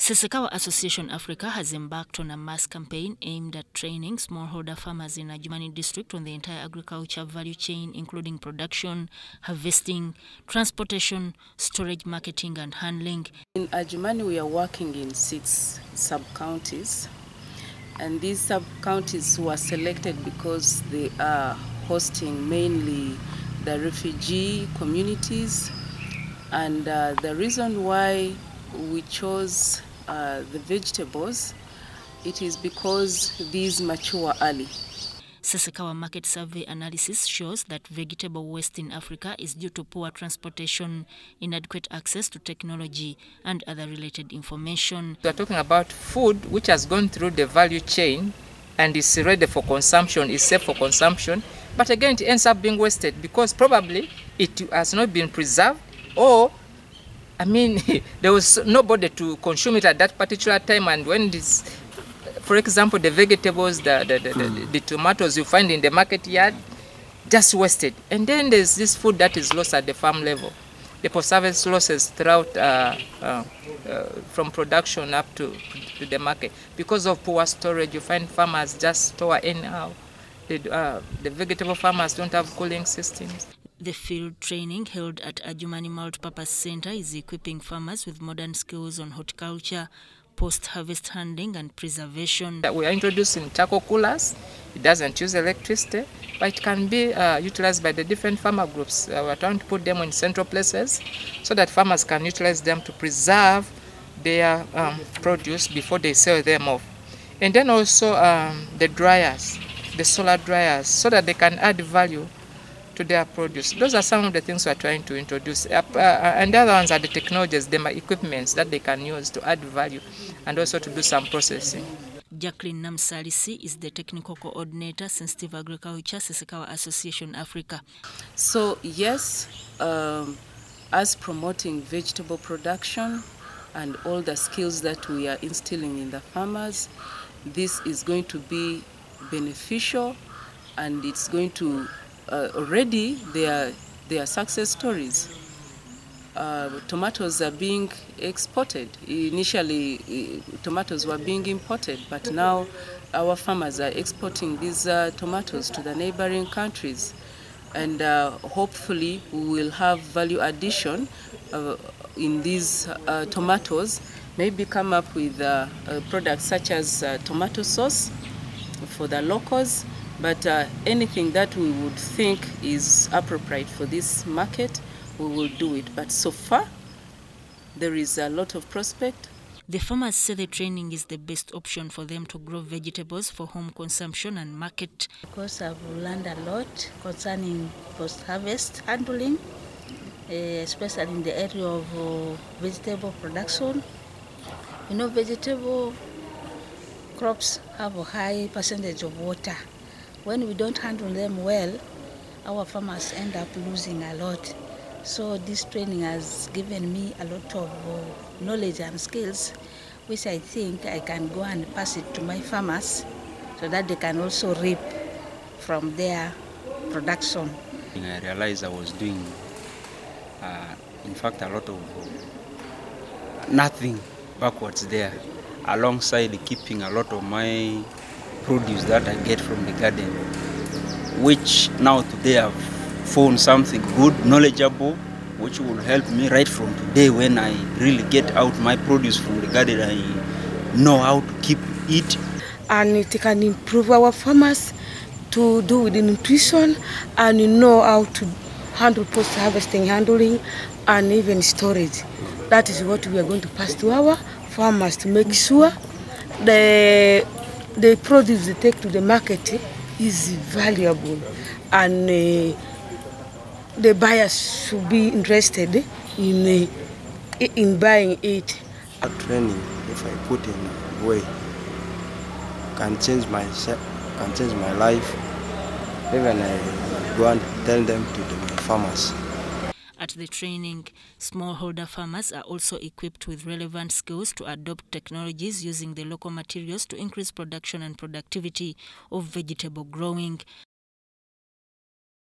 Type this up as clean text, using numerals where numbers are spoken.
Sesekawa Association Africa has embarked on a mass campaign aimed at training smallholder farmers in Adjumani district on the entire agriculture value chain, including production, harvesting, transportation, storage, marketing and handling. In Adjumani, we are working in 6 sub-counties, and these sub-counties were selected because they are hosting mainly the refugee communities, and the reason why we chose the vegetables, it is because these mature early. Sesekawa market survey analysis shows that vegetable waste in Africa is due to poor transportation, inadequate access to technology and other related information. We are talking about food which has gone through the value chain and is ready for consumption, is safe for consumption, but again it ends up being wasted because probably it has not been preserved, or there was nobody to consume it at that particular time, and when this, for example, the vegetables, the tomatoes you find in the market yard, just wasted. And then there's this food that is lost at the farm level. The post-harvest losses throughout from production up to the market. Because of poor storage, you find farmers just store anyhow. The vegetable farmers don't have cooling systems. The field training held at Adjumani Multipurpose Center is equipping farmers with modern skills on horticulture, post-harvest handling and preservation. We are introducing charcoal coolers. It doesn't use electricity, but it can be utilized by the different farmer groups. We're trying to put them in central places so that farmers can utilize them to preserve their produce before they sell them off. And then also the dryers, the solar dryers, so that they can add value to their produce. Those are some of the things we're trying to introduce. And the other ones are the technologies, the equipments that they can use to add value and also to do some processing. Jacqueline Namsalisi is the technical coordinator, Sensitive Agriculture, Sesekawa Association Africa. So yes, as promoting vegetable production and all the skills that we are instilling in the farmers, this is going to be beneficial, and it's going to already there are success stories. Tomatoes are being exported. Initially, tomatoes were being imported, but now our farmers are exporting these tomatoes to the neighboring countries. And hopefully we will have value addition in these tomatoes, maybe come up with products such as tomato sauce for the locals. But anything that we would think is appropriate for this market, we will do it. But so far, there is a lot of prospect. The farmers say the training is the best option for them to grow vegetables for home consumption and market. Because I've learned a lot concerning post-harvest handling, especially in the area of vegetable production. You know, vegetable crops have a high percentage of water. When we don't handle them well, our farmers end up losing a lot. So this training has given me a lot of knowledge and skills, which I think I can go and pass it to my farmers so that they can also reap from their production. I realized I was doing, in fact, a lot of nothing backwards there, alongside keeping a lot of my produce that I get from the garden, which now today I've found something good, knowledgeable, which will help me right from today. When I really get out my produce from the garden, I know how to keep it. And it can improve our farmers to do with the nutrition, and know how to handle post-harvesting handling and even storage. That is what we are going to pass to our farmers to make sure the produce they take to the market is valuable, and the buyers should be interested in buying it. A training, if I put in way, can change my life. Even I go and tell them to the farmers. At the training, smallholder farmers are also equipped with relevant skills to adopt technologies using the local materials to increase production and productivity of vegetable growing.